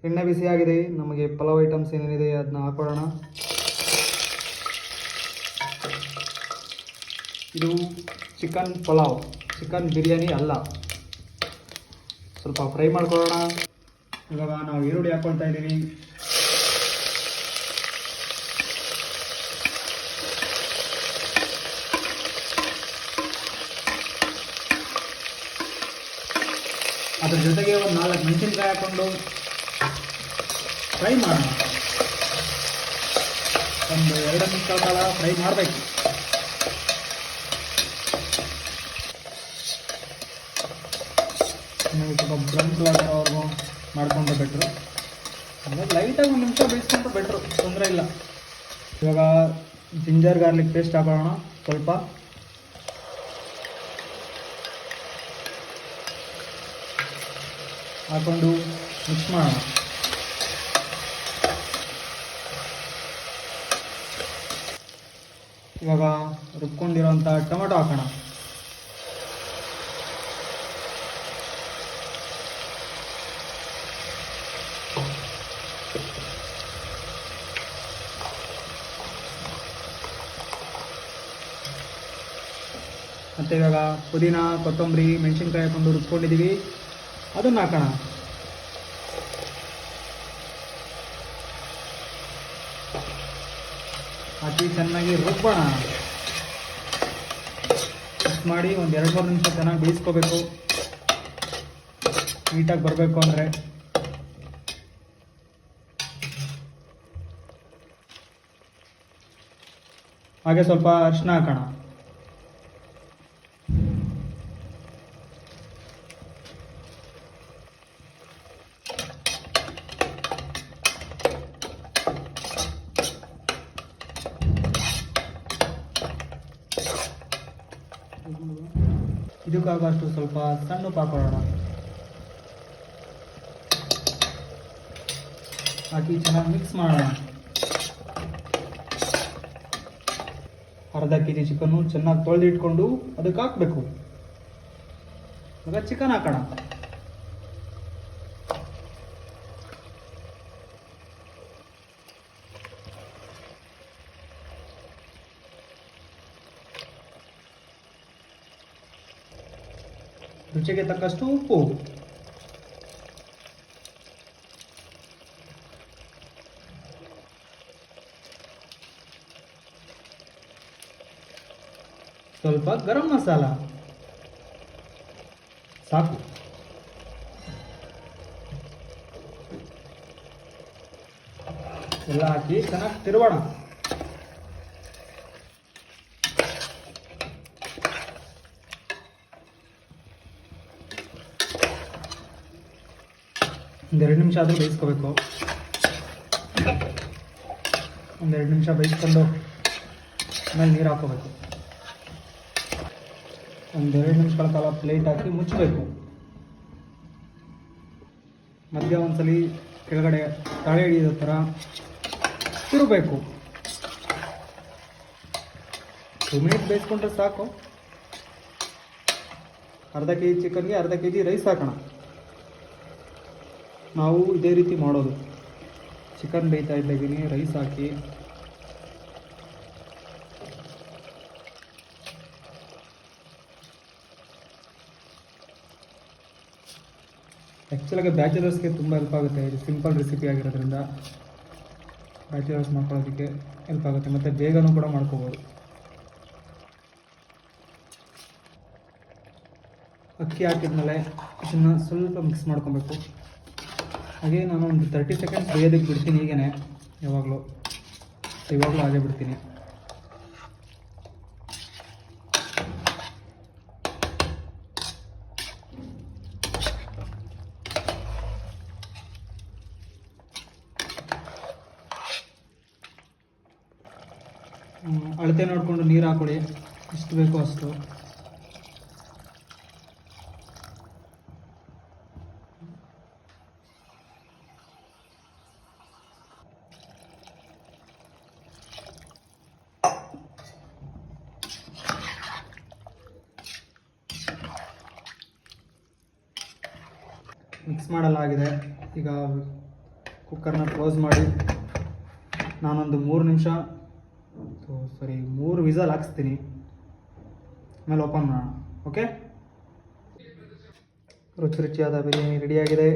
ಎಣ್ಣೆ ಬಿಸಿಯಾಗಿದೆ. ನಮಗೆ ಪಲಾವ್ ಐಟಮ್ಸ್ ಏನೇನಿದೆ ಅದನ್ನ ಹಾಕೊಳ್ಳೋಣ. ಇದು ಚಿಕನ್ ಪಲಾವ್, ಚಿಕನ್ ಬಿರಿಯಾನಿ ಅಲ್ಲ. ಸ್ವಲ್ಪ ಫ್ರೈ ಮಾಡ್ಕೊಳ್ಳೋಣ. ಇವಾಗ ನಾವು ಈರುಳ್ಳಿ ಹಾಕ್ಕೊಳ್ತಾ ಇದ್ದೀವಿ. ಅದ್ರ ಜೊತೆಗೆ ಒಂದು 4 ಮೆಣಸಿನ್ಕಾಯಿ ಹಾಕ್ಕೊಂಡು ಫ್ರೈ ಮಾಡೋಣ. ಒಂದು 2 ನಿಮಿಷ ಕಾಲ ಫ್ರೈ ಮಾಡಬೇಕು. ಸ್ವಲ್ಪ ಬ್ರೌನ್ ಕಲರ್ ಅವ್ರಿಗೂ ಮಾಡ್ಕೊಂಡ್ರೆ ಬೆಟ್ರು. ಅಂದರೆ ಲೈಟಾಗಿ 1 ನಿಮಿಷ ಬೇಯಿಸ್ಕೊಂಡ್ರೆ ಬೆಟ್ರು, ತೊಂದರೆ ಇಲ್ಲ. ಇವಾಗ ಜಿಂಜರ್ ಗಾರ್ಲಿಕ್ ಪೇಸ್ಟ್ ಹಾಕೋಣ. ಸ್ವಲ್ಪ ಹಾಕೊಂಡು ಮಿಕ್ಸ್ ಮಾಡೋಣ. ಇವಾಗ ರುಬ್ಕೊಂಡಿರೋಂಥ ಟೊಮೆಟೊ ಹಾಕೋಣ. ಮತ್ತು ಇವಾಗ ಪುದೀನ, ಕೊತ್ತಂಬರಿ, ಮೆಣಸಿನ್ಕಾಯಿ ಹಾಕೊಂಡು ರುಬ್ಕೊಂಡಿದ್ದೀವಿ, ಅದನ್ನು ಹಾಕೋಣ. ಹಾಕಿ ಚೆನ್ನಾಗಿ ರುಬ್ಬೋಣ. ಮಿಕ್ಸ್ ಮಾಡಿ ಒಂದು 2-3 ನಿಮಿಷ ಚೆನ್ನಾಗಿ ಬೇಯಿಸ್ಕೋಬೇಕು. ನೀಟಾಗಿ ಬರಬೇಕು ಅಂದರೆ. ಹಾಗೆ ಸ್ವಲ್ಪ ಅರಿಶಿನ ಹಾಕೋಣ. ಇದಕ್ಕಾಗಷ್ಟು ಸ್ವಲ್ಪ ಸಣ್ಣ ಉಪ್ಪು ಹಾಕೊಳ್ಳೋಣ. ಹಾಕಿ ಚೆನ್ನಾಗಿ ಮಿಕ್ಸ್ ಮಾಡೋಣ. ಅರ್ಧ ಕೆಜಿ ಚಿಕನ್ನು ಚೆನ್ನಾಗಿ ತೊಳೆದಿಟ್ಕೊಂಡು ಅದಕ್ಕೆ ಹಾಕಬೇಕು. ಇವಾಗ ಚಿಕನ್ ಹಾಕೋಣ. ರುಚಿಗೆ ತಕ್ಕಷ್ಟು ಉಪ್ಪು. ಸ್ವಲ್ಪ ಗರಂ ಮಸಾಲ ಸಾಕು. ಎಲ್ಲ ಹಾಕಿ ಚೆನ್ನಾಗಿ ತಿರುಗೋಣ. ಒಂದು 2 ನಿಮಿಷ ಆದರೂ ಬೇಯಿಸ್ಕೋಬೇಕು. 2 ನಿಮಿಷ ಬೇಯಿಸ್ಕೊಂಡು ಆಮೇಲೆ ನೀರು ಹಾಕೋಬೇಕು. 2 ನಿಮಿಷಗಳ ಕಾಲ ಪ್ಲೇಟ್ ಹಾಕಿ ಮುಚ್ಚಬೇಕು. ಮಧ್ಯ ಒಂದ್ಸಲಿ ಕೆಳಗಡೆ ತಳೆ ಹಿಡಿಯೋ ಥರ ತಿರುಗಬೇಕು. 2 ಮಿನಿಟ್ ಬೇಯಿಸ್ಕೊಂಡ್ರೆ ಸಾಕು. ಅರ್ಧ ಕೆಜಿ ಚಿಕನ್ಗೆ ಅರ್ಧ ಕೆಜಿ ರೈಸ್ ಹಾಕೋಣ. ನಾವು ಇದೇ ರೀತಿ ಮಾಡೋದು. ಚಿಕನ್ ಬೇಯ್ತಾ ಇದ್ದಾಗಿನಿ ರೈಸ್ ಹಾಕಿ ಆ್ಯಕ್ಚುಲಾಗಿ ಬ್ಯಾಚುಲರ್ಸ್ಗೆ ತುಂಬ ಹೆಲ್ಪ್ ಆಗುತ್ತೆ. ಇದು ಸಿಂಪಲ್ ರೆಸಿಪಿ ಆಗಿರೋದ್ರಿಂದ ಬ್ಯಾಚುಲರ್ಸ್ ಮಾಡ್ಕೊಳ್ಳೋದಕ್ಕೆ ಹೆಲ್ಪ್ ಆಗುತ್ತೆ. ಮತ್ತು ಬೇಗನೂ ಕೂಡ ಮಾಡ್ಕೋಬೋದು. ಅಕ್ಕಿ ಹಾಕಿದ್ಮೇಲೆ ಇದನ್ನು ಸ್ವಲ್ಪ ಮಿಕ್ಸ್ ಮಾಡ್ಕೊಬೇಕು. ಹಾಗೆ ನಾನು ಒಂದು 30 ಸೆಕೆಂಡ್ಸ್ ಬೇಯೋದಕ್ಕೆ ಬಿಡ್ತೀನಿ. ಈಗೇ ಇವಾಗಲೂ ಹಾಗೆ ಬಿಡ್ತೀನಿ. ಅಳತೆ ನೋಡಿಕೊಂಡು ನೀರು ಹಾಕೊಳ್ಳಿ, ಎಷ್ಟು ಬೇಕೋ ಅಷ್ಟು. ಮಿಕ್ಸ್ ಮಾಡಲಾಗಿದೆ. ಈಗ ಕುಕ್ಕರ್ನ ಕ್ಲೋಸ್ ಮಾಡಿ ನಾನೊಂದು 3 ನಿಮಿಷ 3 ವಿಸಲ್ ಹಾಕ್ಸ್ತೀನಿ. ಆಮೇಲೆ ಓಪನ್ ಮಾಡೋಣ. ಓಕೆ, ರುಚಿಯಾದ ಬಿರಿಯಾನಿ ರೆಡಿಯಾಗಿದೆ.